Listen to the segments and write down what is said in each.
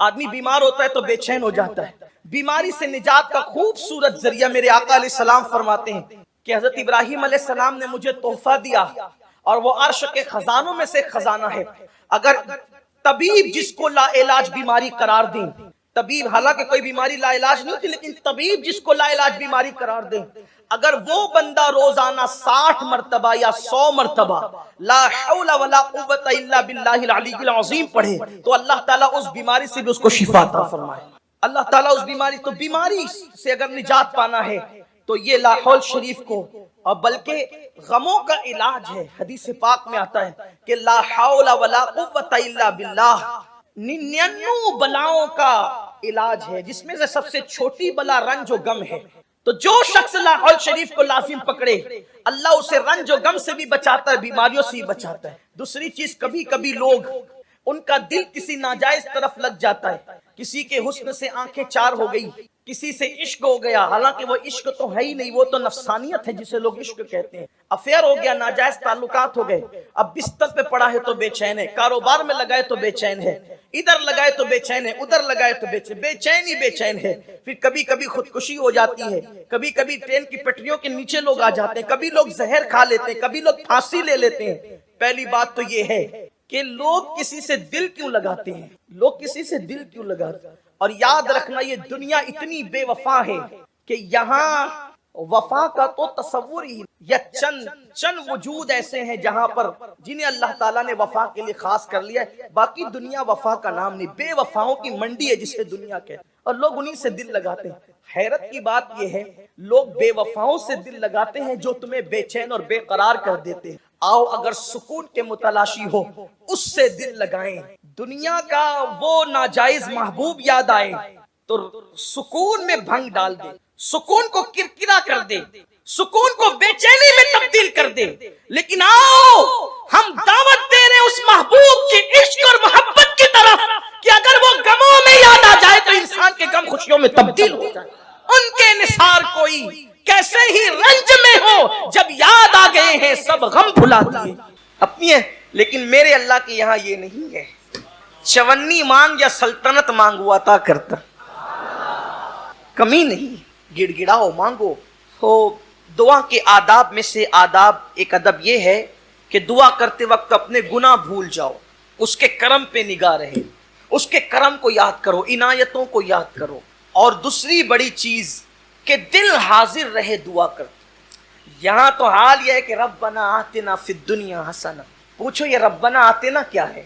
آدمی بیمار ہوتا ہے تو بے چین ہو جاتا ہے. بیماری سے نجات کا خوبصورت ذریعہ میرے آقا علیہ السلام فرماتے ہیں کہ حضرت ابراہیم علیہ السلام نے مجھے تحفہ دیا اور وہ عرش کے خزانوں میں سے خزانہ ہے. اگر طبیب جس کو لا علاج بیماری قرار دیں، طبیب حالانکہ کوئی بیماری لا علاج نہیں ہوتی، لیکن طبیب جس کو لا علاج بیماری قرار دیں، اگر وہ بندہ روزانہ 60 مرتبہ یا 100 مرتبہ لا حول ولا قوت الا باللہ العلی العظیم پڑھے تو اللہ تعالیٰ اس بیماری سے بھی اس کو شفا عطا فرمائے. اللہ تعالیٰ اس بیماری سے اگر نجات پانا ہے تو یہ لا حول شریف کو، اور بلکہ غموں کا علاج ہے. حدیث پاک میں آتا ہے کہ لا حول ولا قوت الا باللہ 99 بلاؤں کا علاج ہے، جس میں سے سب سے چھوٹی بلا رنج و غم ہے. تو جو شخص لا حول شریف کو لازم پکڑے اللہ اسے رنج و غم سے بھی بچاتا ہے، بیماریوں سے بھی بچاتا ہے. دوسری چیز، کبھی کبھی لوگ ان کا دل کسی ناجائز طرف لگ جاتا ہے، کسی کے حسن سے آنکھیں چار ہو گئی، کسی سے عشق ہو گیا، حالانکہ وہ عشق تو ہے ہی نہیں، وہ تو نفسانیت ہے جسے لوگ عشق کہتے ہیں. افیئر ہو گیا، ناجائز تعلقات ہو گئے، اب بستر پہ پڑا ہے تو بے چین ہے، کاروبار میں لگائے تو بے چین ہے، ادھر لگائے تو بے چین ہے، ادھر لگائے تو بے چین ہے. پھر کبھی کبھی خودکشی ہو جاتی ہے، کبھی کبھی ٹرین کی پٹریوں کے نیچے لوگ آ جاتے ہیں، کبھی لوگ زہر کھا لیتے ہیں، کبھی لوگ پھانسی لے لیتے ہیں. پہلی بات تو یہ ہے کہ لوگ کسی سے دل کیوں لگاتے ہیں، لوگ کسی سے دل کیوں لگاتے ہیں. اور یاد رکھنا یہ دنیا اتنی بے وفا ہے کہ یہاں وفا کا تو تصور ہی، یا چند وجود ایسے ہیں جہاں پر جنہیں اللہ تعالیٰ نے وفا کے لیے خاص کر لیا ہے، باقی دنیا وفا کا نام نہیں. بے وفاؤں کی منڈی ہے جسے دنیا کہتے ہیں، اور لوگ انہی سے دل لگاتے ہیں. حیرت کی بات یہ ہے لوگ بے وفاؤں سے دل لگاتے ہیں جو تمہیں بے چین اور بے قرار کر دیتے ہیں. آؤ اگر سکون کے متلاشی ہو اس سے دل لگائیں. دنیا کا وہ ناجائز محبوب یاد آئے تو سکون میں بھنگ ڈال دے، سکون کو کرکرا کر دے، سکون کو بے چینی میں تبدیل کر دے. لیکن آؤ ہم دعوت دے رہے اس محبوب کی عشق اور محبت کی طرف کہ اگر وہ غموں میں یاد آ جائے تو انسان کے غم خوشیوں میں تبدیل ہو جائے. ان کے نثار کوئی کیسے ہی رنج میں ہو، جب یاد آ گئے ہیں سب غم بھلا دیے. اپنی ہے، لیکن میرے اللہ کے یہاں یہ نہیں ہے. چونی مانگ یا سلطنت مانگو عطا کرتا، کمی نہیں. گڑ گڑاؤ مانگو. تو دعا کے آداب میں سے ایک ادب یہ ہے کہ دعا کرتے وقت اپنے گناہ بھول جاؤ، اس کے کرم پہ نگاہ رہے، اس کے کرم کو یاد کرو، عنایتوں کو یاد کرو. اور دوسری بڑی چیز کہ دل حاضر رہے دعا کرتے. یہاں تو حال یہ ہے کہ ربنا آتنا فی الدنیا حسنہ. پوچھو یہ ربنا آتنا کیا ہے؟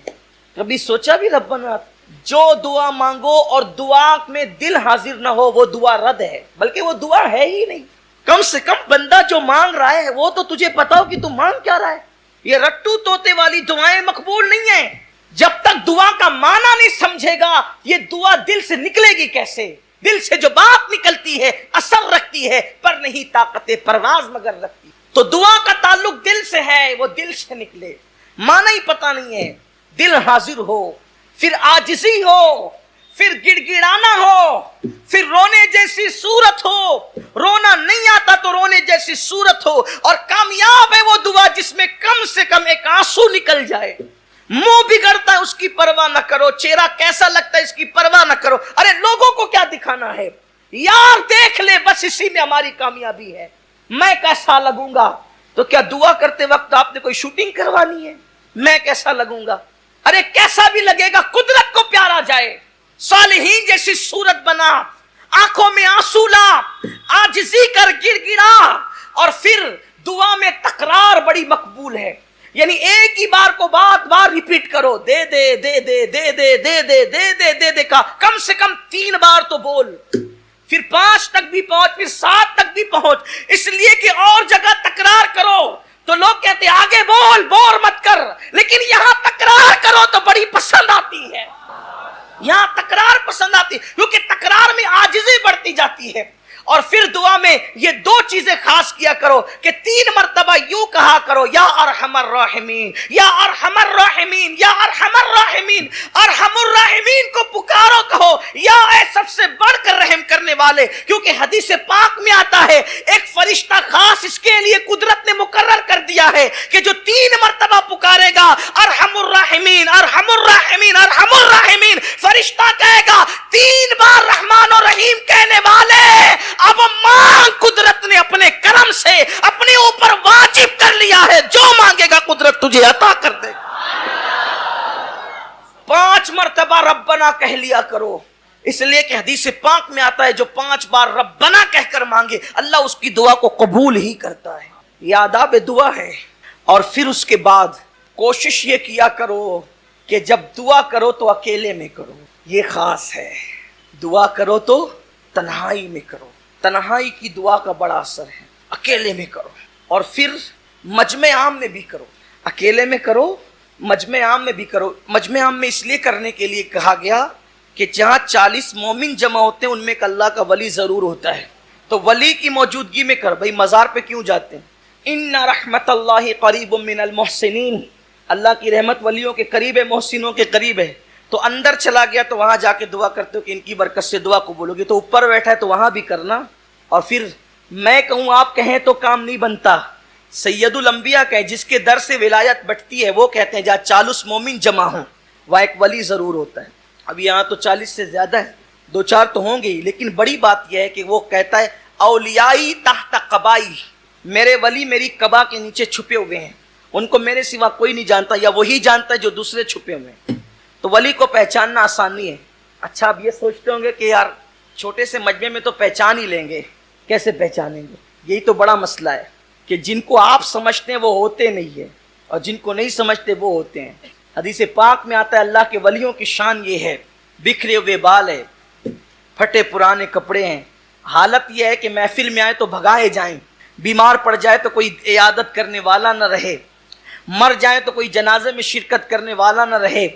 کبھی سوچا بھی ربنا آتنا؟ جو دعا مانگو اور دعا میں دل حاضر نہ ہو وہ دعا رد ہے، بلکہ وہ دعا ہے ہی نہیں. کم سے کم بندہ جو مانگ رہا ہے وہ تو تجھے پتا ہو کہ تو مانگ کیا رہا ہے. یہ رٹو توتے والی دعائیں مقبول نہیں ہیں. جب تک دعا کا معنی نہیں سمجھے گا یہ دعا دل سے نکلے گی کیسے؟ دل سے جو بات نکلتی ہے اثر رکھتی ہے، پر نہیں طاقت پرواز مگر رکھتی. تو دعا کا تعلق دل سے ہے، وہ دل سے نکلے. معنی ہی پتا نہیں ہے، دل حاضر ہو، پھر عاجزی ہو، پھر گڑ گڑانا ہو، پھر رونے جیسی صورت ہو. رونا نہیں آتا تو رونے جیسی صورت ہو. اور کامیاب ہے وہ دعا جس میں کم سے کم ایک آنسو نکل جائے. منہ بگڑتا ہے اس کی پرواہ نہ کرو، چہرہ کیسا لگتا ہے اس کی پرواہ نہ کرو. ارے لوگوں کو کیا دکھانا ہے یار، دیکھ لے بس اسی میں ہماری کامیابی ہے. میں کیسا لگوں گا؟ تو کیا دعا کرتے وقت آپ نے کوئی شوٹنگ کروانی ہے؟ میں کیسا لگوں گا؟ ارے کیسا بھی لگے گا، قدرت کو پیارا جائے. صالحین جیسی صورت بنا، آنکھوں میں آنسو لا، عاجزی کر، گڑ گڑا. اور پھر دعا میں تکرار بڑی مقبول ہے، یعنی ایک ہی بار کو بار بار ریپیٹ کرو. دے دے دے دے دے دے دے دے دے دے دے دے کا کم سے کم 3 بار تو بول. پھر 5 تک بھی پہنچ، پھر 7 تک بھی پہنچ. اس لیے کہ اور جگہ تکرار کرو تو لوگ کہتے ہیں آگے بول، بور مت کر. لیکن یہاں تکرار کرو تو بڑی پسند آتی ہے. یہاں تکرار پسند آتی ہے کیونکہ تکرار میں عاجزی بڑھتی جاتی ہے. اور پھر دعا میں یہ 2 چیزیں خاص کیا کرو کہ 3 مرتبہ یوں کہا کرو، یا ارحم الراحمین، یا ارحم الراحمین، یا ارحم الراحمین. ارحم الراحمین کو پکارو، کہو یا اے سب سے بڑھ کر رحم کرنے والے. کیونکہ حدیث پاک میں آتا ہے ایک فرشتہ خاص اس کے لیے قدرت نے مقرر کر دیا ہے کہ جو 3 مرتبہ پکارے گا ارحم الراحمین ارحم الراحمین ارحم الراحمین، فرشتہ کہے گا 3 بار رحمان و رحیم کہنے والے اب مانگ، قدرت نے اپنے کرم سے اپنے اوپر واجب کر لیا ہے، جو مانگے گا قدرت تجھے عطا کر دے گا۔ 5 مرتبہ ربنا کہہ لیا کرو، اس لیے کہ حدیث پاک میں آتا ہے جو 5 بار ربنا کہہ کر مانگے اللہ اس کی دعا کو قبول ہی کرتا ہے۔ یہ آداب دعا ہے۔ اور پھر اس کے بعد کوشش یہ کیا کرو کہ جب دعا کرو تو اکیلے میں کرو، یہ خاص ہے۔ دعا کرو تو تنہائی میں کرو، تنہائی کی دعا کا بڑا اثر ہے، اکیلے میں کرو۔ اور پھر مجمع عام میں بھی کرو، اکیلے میں کرو، مجمع عام میں بھی کرو۔ مجمع عام میں اس لیے کرنے کے لیے کہا گیا کہ جہاں 40 مومن جمع ہوتے ہیں ان میں ایک اللہ کا ولی ضرور ہوتا ہے، تو ولی کی موجودگی میں کر۔ بھائی مزار پہ کیوں جاتے ہیں؟ ان رحمت اللہ قریب من المحسنین، اللہ کی رحمت ولیوں کے قریب ہے، محسنوں کے قریب ہے۔ تو اندر چلا گیا تو وہاں جا کے دعا کرتے ہو کہ ان کی برکت سے دعا قبول ہوگی، تو اوپر بیٹھا ہے تو وہاں بھی کرنا۔ اور پھر میں کہوں آپ کہیں تو کام نہیں بنتا، سید الانبیاء کہیں جس کے در سے ولایت بٹتی ہے، وہ کہتے ہیں جہاں 40 مومن جمع ہوں وہاں ایک ولی ضرور ہوتا ہے۔ اب یہاں تو 40 سے زیادہ ہے، 2-4 تو ہوں گے ہی، لیکن بڑی بات یہ ہے کہ وہ کہتا ہے اولیائی تحت قبائی، میرے ولی میری قبا کے نیچے چھپے ہوئے ہیں، ان کو میرے سوا کوئی نہیں جانتا، یا وہی جانتا ہے جو دوسرے چھپے ہوئے ہیں۔ تو ولی کو پہچاننا آسانی ہے۔ اچھا اب یہ سوچتے ہوں گے کہ یار چھوٹے سے مجمع میں تو پہچان ہی لیں گے، کیسے پہچانیں گے؟ یہی تو بڑا مسئلہ ہے کہ جن کو آپ سمجھتے ہیں وہ ہوتے نہیں ہیں، اور جن کو نہیں سمجھتے وہ ہوتے ہیں۔ حدیث پاک میں آتا ہے اللہ کے ولیوں کی شان یہ ہے، بکھرے ہوئے بال ہے، پھٹے پرانے کپڑے ہیں، حالت یہ ہے کہ محفل میں آئے تو بھگائے جائیں، بیمار پڑ جائے تو کوئی عیادت کرنے والا نہ رہے، مر جائے تو کوئی جنازے میں شرکت کرنے والا نہ رہے،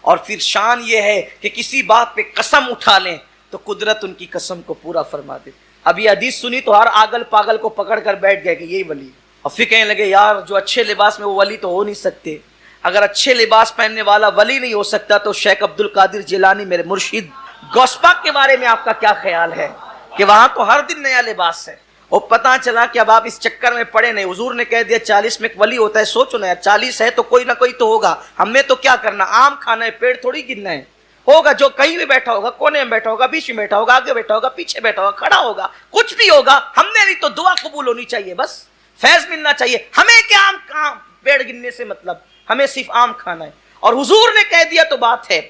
اور پھر شان یہ ہے کہ کسی بات پہ قسم اٹھا لیں تو قدرت ان کی قسم کو پورا فرما دے۔ اب یہ حدیث سنی تو ہر آگل پاگل کو پکڑ کر بیٹھ گئے کہ یہی ولی، اور پھر کہنے لگے یار جو اچھے لباس میں وہ ولی تو ہو نہیں سکتے، اگر اچھے لباس پہننے والا ولی نہیں ہو سکتا تو شیخ عبد القادر جیلانی میرے مرشد غوث پاک کے بارے میں آپ کا کیا خیال ہے کہ وہاں تو ہر دن نیا لباس ہے؟ اور پتہ چلا کہ اب آپ اس چکر میں پڑے نہیں، حضور نے کہہ دیا 40 میں ایک ولی ہوتا ہے، سوچو نا 40 ہے تو کوئی نہ کوئی تو ہوگا، ہم نے تو کیا کرنا، آم کھانا ہے، پیڑ تھوڑی گرنا ہے، ہوگا جو کہیں بھی بیٹھا ہوگا، کونے میں بیٹھا ہوگا، بیچ میں بیٹھا ہوگا، آگے بیٹھا ہوگا، پیچھے بیٹھا ہوگا، کھڑا ہوگا، کچھ بھی ہوگا، ہم نے نہیں تو دعا قبول ہونی چاہیے، بس فیض ملنا چاہیے، ہمیں کیا آم پیڑ گرنے سے مطلب، ہمیں صرف آم کھانا ہے۔ اور حضور نے کہہ دیا تو بات ہے،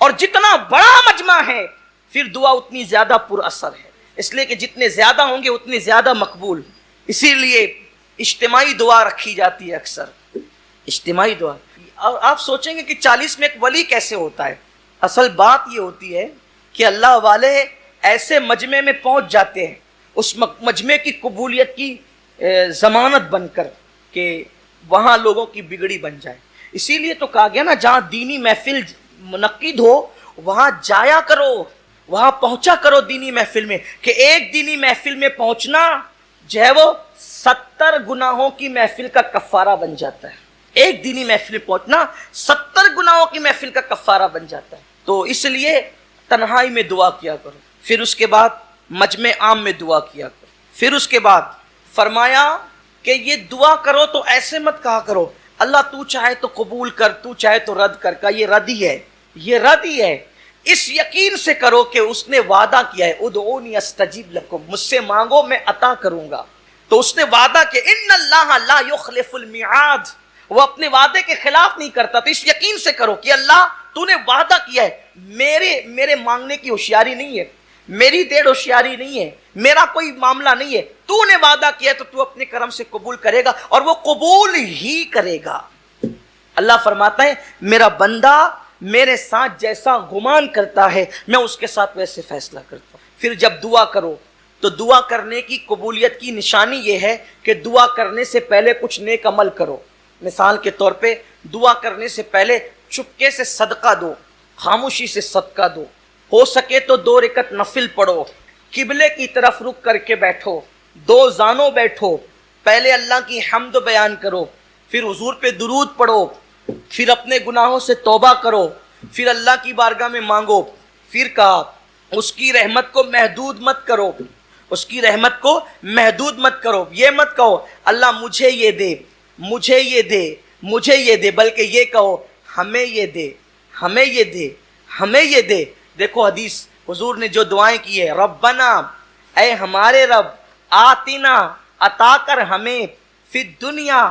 اور جتنا بڑا مجمع ہے پھر دعا اتنی زیادہ پر اثر ہے، اس لیے کہ جتنے زیادہ ہوں گے اتنے زیادہ مقبول، اسی لیے اجتماعی دعا رکھی جاتی ہے اکثر، اجتماعی دعا۔ اور آپ سوچیں گے کہ 40 میں ایک ولی کیسے ہوتا ہے؟ اصل بات یہ ہوتی ہے کہ اللہ والے ایسے مجمع میں پہنچ جاتے ہیں اس مجمع کی قبولیت کی ضمانت بن کر کہ وہاں لوگوں کی بگڑی بن جائے۔ اسی لیے تو کہا گیا نا جہاں دینی محفل منعقد ہو وہاں جایا کرو، وہاں پہنچا کرو دینی محفل میں، کہ ایک دینی محفل میں پہنچنا جو ہے وہ 70 گناہوں کی محفل کا کفارہ بن جاتا ہے۔ ایک دینی محفل میں پہنچنا 70 گناہوں کی محفل کا کفارہ بن جاتا ہے۔ تو اس لیے تنہائی میں دعا کیا کرو، پھر اس کے بعد مجمع عام میں دعا کیا کرو، پھر اس کے بعد فرمایا کہ یہ دعا کرو تو ایسے مت کہا کرو اللہ تو چاہے تو قبول کر، تو چاہے تو رد کر، کا یہ رد ہی ہے، یہ رد ہی ہے۔ اس یقین سے کرو کہ اس نے وعدہ کیا ہے ادعونی استجیب لکم، مجھ سے مانگو میں عطا کروں گا۔ تو اس نے وعدہ کیا ان اللہ لا یخلف المیعاد، وہ اپنے وعدے کے خلاف نہیں کرتا، تو اس یقین سے کرو کہ اللہ تو نے وعدہ کیا ہے، میرے مانگنے کی ہوشیاری نہیں ہے، میری دیر ہوشیاری نہیں ہے، میرا کوئی معاملہ نہیں ہے، تو نے وعدہ کیا ہے تو تو اپنے کرم سے قبول کرے گا، اور وہ قبول ہی کرے گا۔ اللہ فرماتا ہے میرا بندہ میرے ساتھ جیسا گمان کرتا ہے میں اس کے ساتھ ویسے فیصلہ کرتا ہوں۔ پھر جب دعا کرو تو دعا کرنے کی قبولیت کی نشانی یہ ہے کہ دعا کرنے سے پہلے کچھ نیک عمل کرو۔ مثال کے طور پہ دعا کرنے سے پہلے چپکے سے صدقہ دو، خاموشی سے صدقہ دو، ہو سکے تو 2 رکعت نفل پڑھو، قبلے کی طرف رخ کر کے بیٹھو، 2 زانوں بیٹھو، پہلے اللہ کی حمد بیان کرو، پھر حضور پہ درود پڑھو، پھر اپنے گناہوں سے توبہ کرو، پھر اللہ کی بارگاہ میں مانگو، پھر کہا اس کی رحمت کو محدود مت کرو، اس کی رحمت کو محدود مت کرو. یہ مت کہو اللہ مجھے یہ دے, مجھے یہ دے, مجھے یہ دے, بلکہ یہ کہو ہمیں یہ دے, ہمیں یہ دے, ہمیں یہ دے. دیکھو حدیث حضور نے جو دعائیں کی ہے, ربنا اے ہمارے رب, آتنا عطا کر ہمیں, فی الدنیا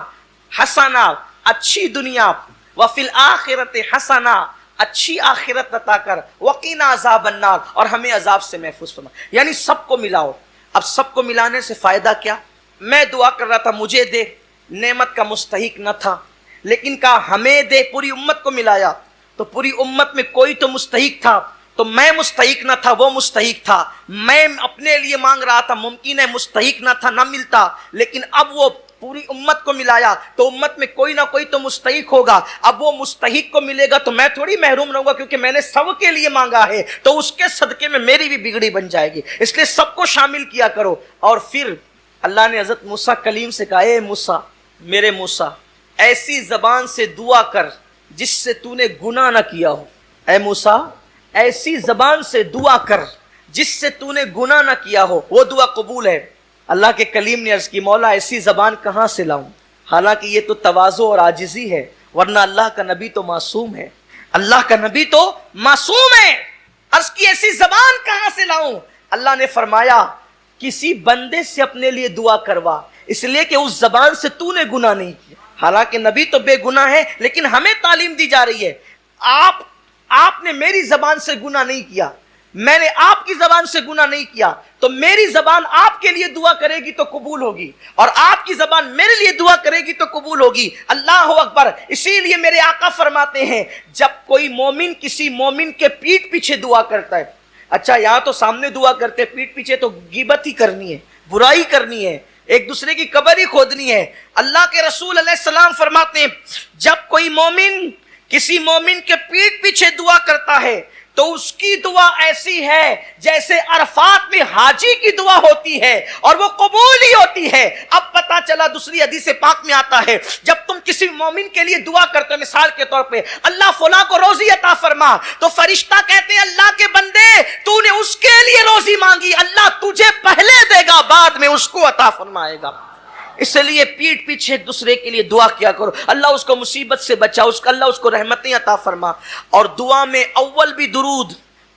حسنا اچھی دنیا, وفی الآخرت حسنا اچھی آخرت عطا کر, وقنا عذاب النار اور ہمیں عذاب سے محفوظ فرما. یعنی سب کو ملاؤ. اب سب کو ملانے سے فائدہ کیا؟ میں دعا کر رہا تھا مجھے دے, نعمت کا مستحق نہ تھا, لیکن کہا ہمیں دے, پوری امت کو ملایا. تو پوری امت میں کوئی تو مستحق تھا, تو میں مستحق نہ تھا, وہ مستحق تھا. میں اپنے لیے مانگ رہا تھا, ممکن ہے مستحق نہ تھا, نہ ملتا, لیکن اب وہ پوری امت کو ملایا تو امت میں کوئی نہ کوئی تو مستحق ہوگا. اب وہ مستحق کو ملے گا تو میں تھوڑی محروم رہوں گا, کیونکہ میں نے سب کے لیے مانگا ہے, تو اس کے صدقے میں میری بھی بگڑی بن جائے گی. اس لیے سب کو شامل کیا کرو. اور پھر اللہ نے حضرت موسیٰ کلیم سے کہا, اے موسیٰ, میرے موسیٰ, ایسی زبان سے دعا کر جس سے تو نے گناہ نہ کیا ہو. اے موسیٰ, ایسی زبان سے دعا کر جس سے تو نے گناہ نہ کیا ہو. وہ دعا قبول ہے. اللہ کے کلیم نے عرض کی, مولا ایسی زبان کہاں سے لاؤں؟ حالانکہ یہ تو تواضع اور عاجزی ہے, ورنہ اللہ کا نبی تو معصوم ہے, اللہ کا نبی تو معصوم ہے. عرض کی ایسی زبان کہاں سے لاؤں؟ اللہ نے فرمایا کسی بندے سے اپنے لیے دعا کروا, اس لیے کہ اس زبان سے تو نے گناہ نہیں کیا. حالانکہ نبی تو بے گناہ ہے, لیکن ہمیں تعلیم دی جا رہی ہے آپ نے میری زبان سے گناہ نہیں کیا, میں نے آپ کی زبان سے گناہ نہیں کیا, تو میری زبان آپ کے لیے دعا کرے گی تو قبول ہوگی, اور آپ کی زبان میرے لیے دعا کرے گی تو قبول ہوگی. اللہ اکبر. اسی لیے میرے آقا فرماتے ہیں جب کوئی مومن کسی مومن کے پیٹھ پیچھے دعا کرتا ہے, اچھا یہاں تو سامنے دعا کرتے, پیٹھ پیچھے تو غیبت ہی کرنی ہے, برائی کرنی ہے, ایک دوسرے کی قبر ہی کھودنی ہے. اللہ کے رسول علیہ السلام فرماتے ہیں جب کوئی مومن کسی مومن کے پیٹھ پیچھے دعا کرتا ہے تو اس کی دعا ایسی ہے جیسے عرفات میں حاجی کی دعا ہوتی ہے, اور وہ قبول ہی ہوتی ہے. اب پتا چلا, دوسری حدیث پاک میں آتا ہے جب تم کسی مومن کے لیے دعا کرتے ہو, مثال کے طور پہ اللہ فلاں کو روزی عطا فرما, تو فرشتہ کہتے ہیں اللہ کے بندے تو نے اس کے لیے روزی مانگی, اللہ تجھے پہلے دے گا, بعد میں اس کو عطا فرمائے گا. اس لیے پیٹھ پیچھے ایک دوسرے کے لیے دعا کیا کرو, اللہ اس کو مصیبت سے بچا, اللہ اس کو رحمتیں عطا فرما. اور دعا میں اول بھی درود,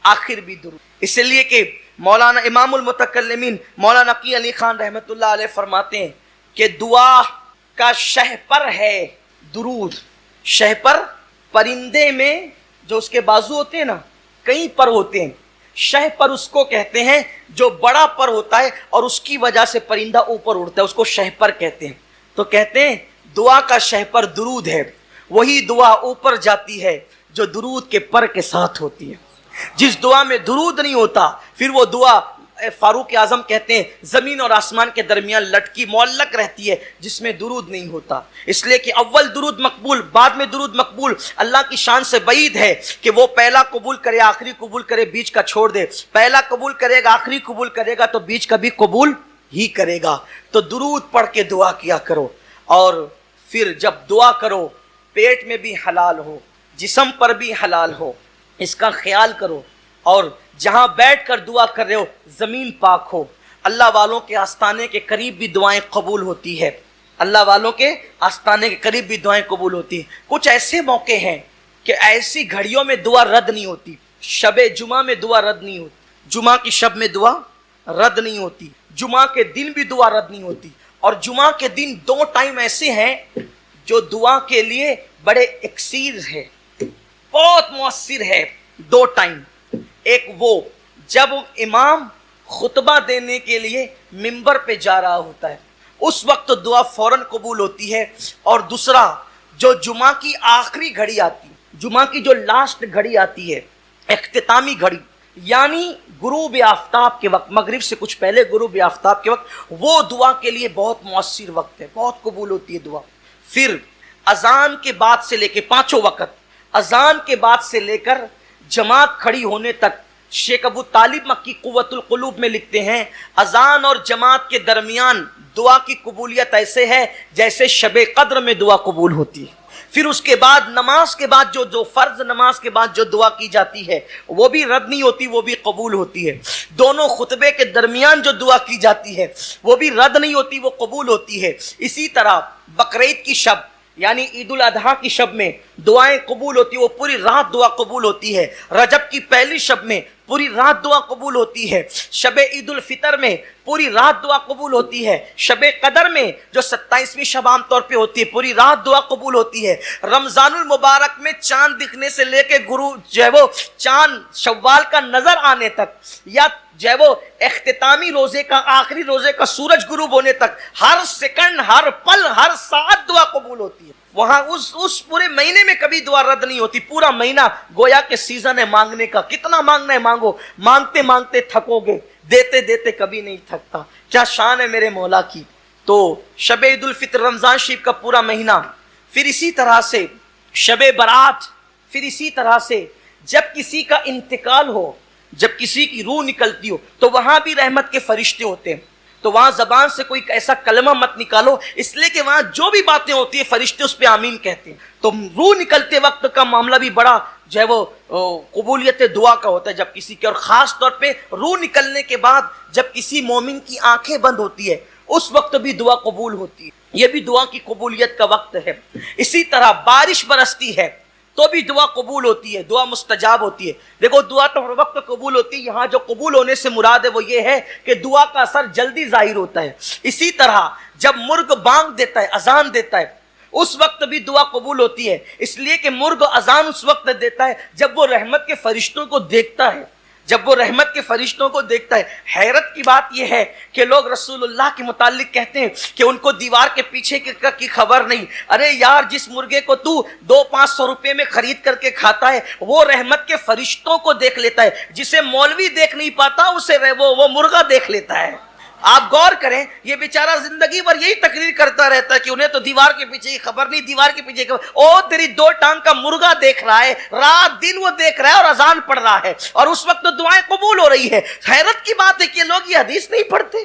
آخر بھی درود. اس لیے کہ مولانا امام المتکلمین مولانا نقی علی خان رحمت اللہ علیہ فرماتے ہیں کہ دعا کا شہپر ہے درود. شہپر پرندے میں جو اس کے بازو ہوتے ہیں نا, کئی پر ہوتے ہیں, شہ پر اس کو کہتے ہیں جو بڑا پر ہوتا ہے اور اس کی وجہ سے پرندہ اوپر اڑتا ہے, اس کو شہ پر کہتے ہیں. تو کہتے ہیں دعا کا شہ پر درود ہے, وہی دعا اوپر جاتی ہے جو درود کے پر کے ساتھ ہوتی ہے. جس دعا میں درود نہیں ہوتا پھر وہ دعا فاروق اعظم کہتے ہیں زمین اور آسمان کے درمیان لٹکی معلق رہتی ہے جس میں درود نہیں ہوتا. اس لیے کہ اول درود مقبول, بعد میں درود مقبول. اللہ کی شان سے بعید ہے کہ وہ پہلا قبول کرے, آخری قبول کرے, بیچ کا چھوڑ دے. پہلا قبول کرے گا, آخری قبول کرے گا, تو بیچ کا بھی قبول ہی کرے گا. تو درود پڑھ کے دعا کیا کرو, اور پھر جب دعا کرو پیٹ میں بھی حلال ہو, جسم پر بھی حلال ہو, اس کا خیال کرو. اور جہاں بیٹھ کر دعا کر رہے ہو زمین پاک ہو. اللہ والوں کے آستانے کے قریب بھی دعائیں قبول ہوتی ہے, اللہ والوں کے آستانے کے قریب بھی دعائیں قبول ہوتی ہیں. کچھ ایسے موقع ہیں کہ ایسی گھڑیوں میں دعا رد نہیں ہوتی. شب جمعہ میں دعا رد نہیں ہوتی, جمعہ کی شب میں دعا رد نہیں ہوتی, جمعہ کے دن بھی دعا رد نہیں ہوتی. اور جمعہ کے دن 2 ٹائم ایسے ہیں جو دعا کے لیے بڑے اکسیر ہے, بہت مؤثر ہے. 2 ٹائم, ایک وہ جب امام خطبہ دینے کے لیے منبر پہ جا رہا ہوتا ہے, اس وقت دعا فوراً قبول ہوتی ہے. اور دوسرا جو جمعہ کی آخری گھڑی آتی, جمعہ کی جو لاسٹ گھڑی آتی ہے, اختتامی گھڑی, یعنی غروب آفتاب کے وقت, مغرب سے کچھ پہلے غروب آفتاب کے وقت, وہ دعا کے لیے بہت مؤثر وقت ہے, بہت قبول ہوتی ہے دعا. پھر اذان کے بعد سے لے کے 5 وقت, اذان کے بعد سے لے کر جماعت کھڑی ہونے تک, شیخ ابو طالب مکی قوت القلوب میں لکھتے ہیں اذان اور جماعت کے درمیان دعا کی قبولیت ایسے ہے جیسے شب قدر میں دعا قبول ہوتی ہے. پھر اس کے بعد نماز کے بعد جو فرض نماز کے بعد جو دعا کی جاتی ہے وہ بھی رد نہیں ہوتی، وہ بھی قبول ہوتی ہے۔ دونوں خطبے کے درمیان جو دعا کی جاتی ہے وہ بھی رد نہیں ہوتی، وہ قبول ہوتی ہے۔ اسی طرح بقرعید کی شب یعنی عید الاضحیٰ کی شب میں دعائیں قبول ہوتی ہے، وہ پوری رات دعا قبول ہوتی ہے۔ رجب کی پہلی شب میں پوری رات دعا قبول ہوتی ہے۔ شب عید الفطر میں پوری رات دعا قبول ہوتی ہے۔ شب قدر میں جو 27ویں شب عام طور پہ ہوتی ہے پوری رات دعا قبول ہوتی ہے۔ رمضان المبارک میں چاند دکھنے سے لے کے جو ہے وہ چاند شوال کا نظر آنے تک، یا جو ہے وہ اختتامی روزے کا آخری روزے کا سورج غروب ہونے تک، ہر سیکنڈ، ہر پل، ہر ساعت دعا قبول ہوتی ہے۔ وہاں اس پورے مہینے میں کبھی دعا رد نہیں ہوتی۔ پورا مہینہ گویا کہ سیزن ہے مانگنے کا، کتنا مانگنا ہے مانگو، مانگتے مانگتے تھکو گے، دیتے دیتے کبھی نہیں تھکتا۔ کیا شان ہے میرے مولا کی۔ تو شب عید الفطر، رمضان شریف کا پورا مہینہ، پھر اسی طرح سے شب برات، پھر اسی طرح سے جب کسی کا انتقال ہو، جب کسی کی روح نکلتی ہو تو وہاں بھی رحمت کے فرشتے ہوتے ہیں۔ تو وہاں زبان سے کوئی ایسا کلمہ مت نکالو، اس لیے کہ وہاں جو بھی باتیں ہوتی ہیں فرشتے اس پہ آمین کہتے ہیں۔ تو روح نکلتے وقت کا معاملہ بھی بڑا جو ہے وہ قبولیت دعا کا ہوتا ہے جب کسی کے، اور خاص طور پہ روح نکلنے کے بعد جب کسی مومن کی آنکھیں بند ہوتی ہے اس وقت بھی دعا قبول ہوتی ہے۔ یہ بھی دعا کی قبولیت کا وقت ہے۔ اسی طرح بارش برستی ہے تو بھی دعا قبول ہوتی ہے، دعا مستجاب ہوتی ہے۔ دیکھو دعا تو ہر وقت قبول ہوتی ہے، یہاں جو قبول ہونے سے مراد ہے وہ یہ ہے کہ دعا کا اثر جلدی ظاہر ہوتا ہے۔ اسی طرح جب مرغ بانگ دیتا ہے، اذان دیتا ہے، اس وقت بھی دعا قبول ہوتی ہے، اس لیے کہ مرغ اذان اس وقت دیتا ہے جب وہ رحمت کے فرشتوں کو دیکھتا ہے، جب وہ رحمت کے فرشتوں کو دیکھتا ہے۔ حیرت کی بات یہ ہے کہ لوگ رسول اللہ کے متعلق کہتے ہیں کہ ان کو دیوار کے پیچھے کی خبر نہیں۔ ارے یار، جس مرغے کو تو 200-500 روپے میں خرید کر کے کھاتا ہے وہ رحمت کے فرشتوں کو دیکھ لیتا ہے، جسے مولوی دیکھ نہیں پاتا اسے وہ مرغا دیکھ لیتا ہے۔ آپ غور کریں، یہ بیچارہ زندگی بھر یہی تقریر کرتا رہتا ہے کہ انہیں تو دیوار کے پیچھے کی خبر نہیں، دیوار کے پیچھے تیری 2 ٹانگ کا مرغا دیکھ رہا ہے، رات دن وہ دیکھ رہا ہے اور اذان پڑھ رہا ہے، اور اس وقت تو دعائیں قبول ہو رہی ہے۔ حیرت کی بات ہے کہ لوگ یہ حدیث نہیں پڑھتے۔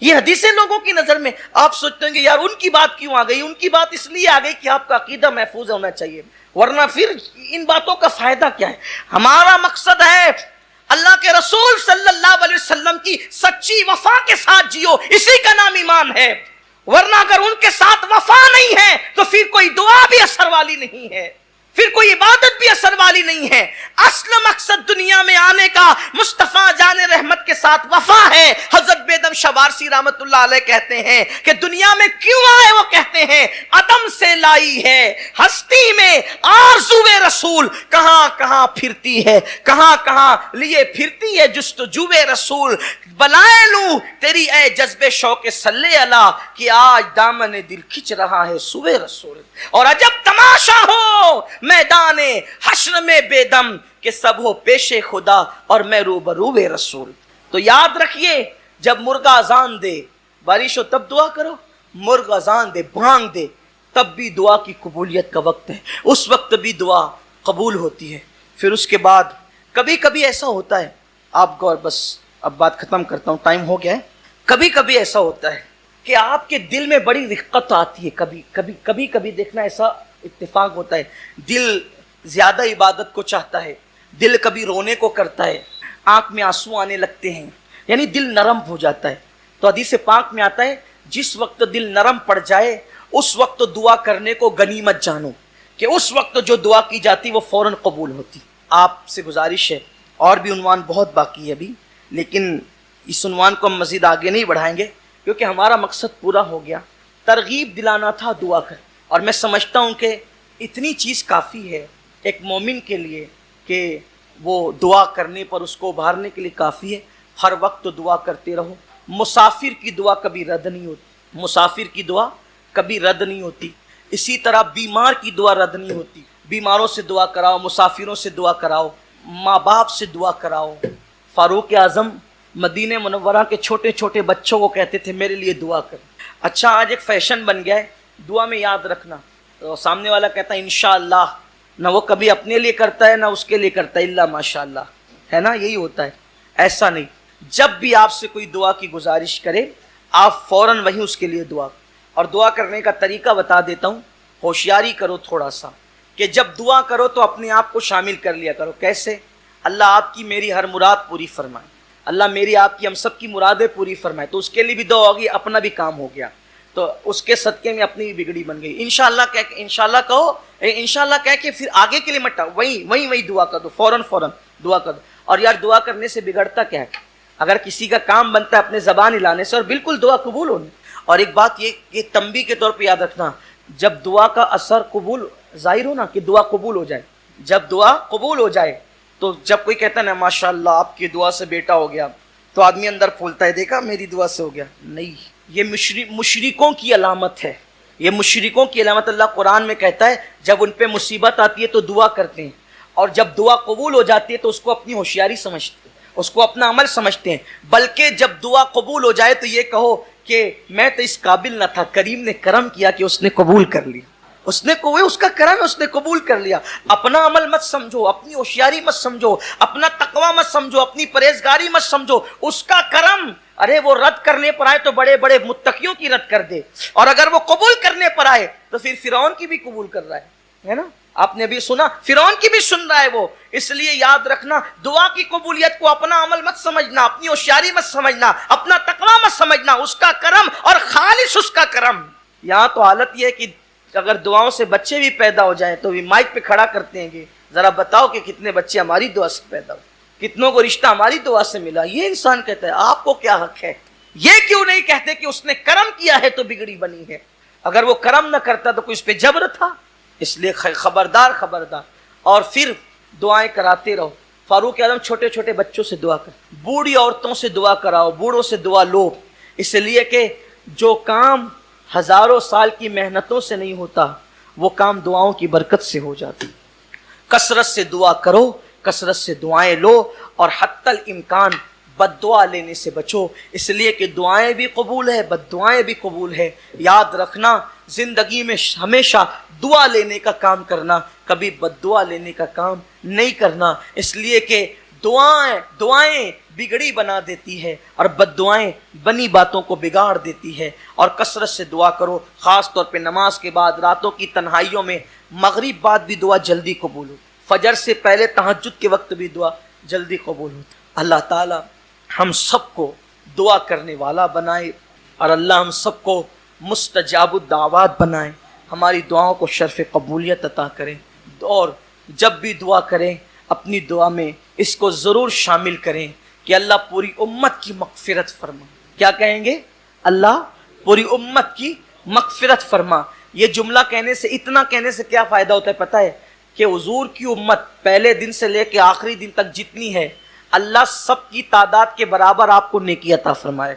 یہ حدیثیں لوگوں کی نظر میں آپ سوچتے ہیں کہ یار ان کی بات کیوں آ گئی؟ ان کی بات اس لیے آ گئی کہ آپ کا عقیدہ محفوظ ہونا چاہیے، ورنہ پھر ان باتوں کا فائدہ کیا ہے؟ ہمارا مقصد ہے اللہ کے رسول صلی اللہ علیہ وسلم کی سچی وفا کے ساتھ جیو، اسی کا نام ایمان ہے۔ ورنہ اگر ان کے ساتھ وفا نہیں ہے تو پھر کوئی دعا بھی اثر والی نہیں ہے، پھر کوئی عبادت بھی اثر والی نہیں ہے۔ اصل مقصد دنیا میں آنے کا مصطفیٰ جان رحمت کے ساتھ وفا ہے۔ حضرت بیدم شوارسی رحمت اللہ علیہ کہتے ہیں کہ دنیا میں کیوں آئے، وہ کہتے ہیں عدم سے لائی ہے ہستی میں آرزو رسول، کہاں کہاں پھرتی ہے، کہاں کہاں لیے پھرتی ہے جستجو رسول، بلائے لوں تیری اے جذب شوق صلی اللہ کہ آج دامن دل کھچ رہا ہے سوئے رسول۔ اور عجب تماشا ہو میدان حشر میں بے دم کہ سب ہو پیش خدا اور میں روبرو رسول۔ تو یاد رکھیے، جب مرغا اذان دے، بارش ہو تب دعا کرو، مرغ اذان دے، بھانگ دے، تب بھی دعا کی قبولیت کا وقت ہے، اس وقت بھی دعا قبول ہوتی ہے۔ پھر اس کے بعد کبھی کبھی ایسا ہوتا ہے، آپ کو بس اب بات ختم کرتا ہوں، ٹائم ہو گیا ہے۔ کبھی کبھی ایسا ہوتا ہے کہ آپ کے دل میں بڑی رقت آتی ہے، کبھی دیکھنا ایسا اتفاق ہوتا ہے، دل زیادہ عبادت کو چاہتا ہے، دل کبھی رونے کو کرتا ہے، آنکھ میں آنسو آنے لگتے ہیں، یعنی دل نرم ہو جاتا ہے۔ تو حدیث پاک میں آتا ہے جس وقت دل نرم پڑ جائے اس وقت دعا کرنے کو غنیمت جانو، کہ اس وقت جو دعا کی جاتی وہ فوراً قبول ہوتی۔ آپ سے گزارش ہے، اور بھی عنوان بہت باقی ہے ابھی، لیکن اس عنوان کو ہم مزید آگے نہیں بڑھائیں گے کیونکہ ہمارا مقصد پورا ہو گیا۔ ترغیب دلانا تھا دعا کر، اور میں سمجھتا ہوں کہ اتنی چیز کافی ہے ایک مومن کے لیے کہ وہ دعا کرنے پر اس کو ابھارنے کے لیے کافی ہے۔ ہر وقت دعا کرتے رہو۔ مسافر کی دعا کبھی رد نہیں ہوتی، مسافر کی دعا کبھی رد نہیں ہوتی۔ اسی طرح بیمار کی دعا رد نہیں ہوتی، بیماروں سے دعا کراؤ، مسافروں سے دعا کراؤ، ماں باپ سے دعا کراؤ۔ فاروق اعظم مدینہ منورہ کے چھوٹے چھوٹے بچوں کو کہتے تھے میرے لیے دعا کر۔ اچھا آج ایک فیشن بن گیا ہے دعا میں یاد رکھنا، تو سامنے والا کہتا ہے انشاءاللہ، نہ وہ کبھی اپنے لیے کرتا ہے نہ اس کے لیے کرتا ہے، اللہ ماشاءاللہ، ہے نا، یہی ہوتا ہے۔ ایسا نہیں، جب بھی آپ سے کوئی دعا کی گزارش کرے آپ فوراً وہیں اس کے لیے دعا، اور دعا کرنے کا طریقہ بتا دیتا ہوں۔ ہوشیاری کرو تھوڑا سا کہ جب دعا کرو تو اپنے آپ کو شامل کر لیا کرو. کیسے؟ اللہ آپ کی میری ہر مراد پوری فرمائے, اللہ میری آپ کی ہم سب کی مرادیں پوری فرمائے. تو اس کے لیے بھی دعا ہوگی, اپنا بھی کام ہو گیا, تو اس کے صدقے میں اپنی بھی بگڑی بن گئی. انشاءاللہ کہہ کے انشاءاللہ کہو, انشاءاللہ کہہ کے پھر آگے کے لیے مت وہی دعا کر دو, فوراً دعا کر دو. اور یار دعا کرنے سے بگڑتا کیا ہے؟ اگر کسی کا کام بنتا ہے اپنے زبان ہلانے سے, اور بالکل دعا قبول ہونے. اور ایک بات یہ تنبیہ کے طور پہ یاد رکھنا, جب دعا کا اثر قبول ظاہر ہو نا کہ دعا قبول ہو جائے, جب دعا قبول ہو جائے تو جب کوئی کہتا ہے نا ماشاءاللہ آپ کی دعا سے بیٹا ہو گیا, تو آدمی اندر پھولتا ہے, دیکھا میری دعا سے ہو گیا. نہیں, یہ مشرکوں کی علامت ہے, یہ مشرکوں کی علامت. اللہ قرآن میں کہتا ہے جب ان پہ مصیبت آتی ہے تو دعا کرتے ہیں, اور جب دعا قبول ہو جاتی ہے تو اس کو اپنی ہوشیاری سمجھتے ہیں, اس کو اپنا عمل سمجھتے ہیں. بلکہ جب دعا قبول ہو جائے تو یہ کہو کہ میں تو اس قابل نہ تھا, کریم نے کرم کیا کہ اس نے قبول کر لیا, اس کا کرم ہے, اس نے قبول کر لیا. اپنا عمل مت سمجھو, اپنی ہوشیاری مت سمجھو, اپنا تقوی مت سمجھو, اپنی پرہیزگاری مت سمجھو, اس کا کرم. ارے وہ رد کرنے پر آئے تو بڑے بڑے متقیوں کی رد کر دے, اور اگر وہ قبول کرنے پر آئے تو پھر فرعون کی بھی قبول کر رہا ہے نا. آپ نے بھی سنا فرعون کی بھی سن رہا ہے وہ. اس لیے یاد رکھنا, دعا کی قبولیت کو اپنا عمل مت سمجھنا, اپنی ہوشیاری مت سمجھنا, اپنا تقوی مت سمجھنا, اس کا کرم اور خالص اس کا کرم. یہاں تو حالت یہ ہے کہ اگر دعاؤں سے بچے بھی پیدا ہو جائیں تو بھی مائک پہ کھڑا کرتے ہیں کہ ذرا بتاؤ کہ کتنے بچے ہماری دعا سے پیدا ہو, کتنوں کو رشتہ ہماری دعا سے ملا. یہ انسان کہتا ہے آپ کو کیا حق ہے؟ یہ کیوں نہیں کہتے کہ اس نے کرم کیا ہے تو بگڑی بنی ہے؟ اگر وہ کرم نہ کرتا تو کوئی اس پہ جبر تھا. اس لیے خبردار. اور پھر دعائیں کراتے رہو. فاروق اعظم چھوٹے چھوٹے بچوں سے دعا کر, بوڑھی عورتوں سے دعا کراؤ, بوڑھوں سے دعا لو. اس لیے کہ جو کام ہزاروں سال کی محنتوں سے نہیں ہوتا وہ کام دعاؤں کی برکت سے ہو جاتی. کثرت سے دعا کرو, کثرت سے دعائیں لو, اور حتی الامکان بد دعا لینے سے بچو. اس لیے کہ دعائیں بھی قبول ہے, بد دعائیں بھی قبول ہے. یاد رکھنا, زندگی میں ہمیشہ دعا لینے کا کام کرنا, کبھی بد دعا لینے کا کام نہیں کرنا. اس لیے کہ دعائیں بگڑی بنا دیتی ہے, اور بد دعائیں بنی باتوں کو بگاڑ دیتی ہے. اور کثرت سے دعا کرو, خاص طور پہ نماز کے بعد, راتوں کی تنہائیوں میں. مغرب بعد بھی دعا جلدی قبول ہو, فجر سے پہلے تہجد کے وقت بھی دعا جلدی قبول ہو. اللہ تعالی ہم سب کو دعا کرنے والا بنائے, اور اللہ ہم سب کو مستجاب الدعوات بنائے, ہماری دعاؤں کو شرف قبولیت عطا کریں. اور جب بھی دعا کریں اپنی دعا میں اس کو ضرور شامل کریں کہ اللہ پوری امت کی مغفرت فرما. کیا کہیں گے؟ اللہ پوری امت کی مغفرت فرما. یہ جملہ کہنے سے, اتنا کہنے سے کیا فائدہ ہوتا ہے پتہ ہے؟ کہ حضور کی امت پہلے دن سے لے کے آخری دن تک جتنی ہے, اللہ سب کی تعداد کے برابر آپ کو نیکی عطا فرمائے.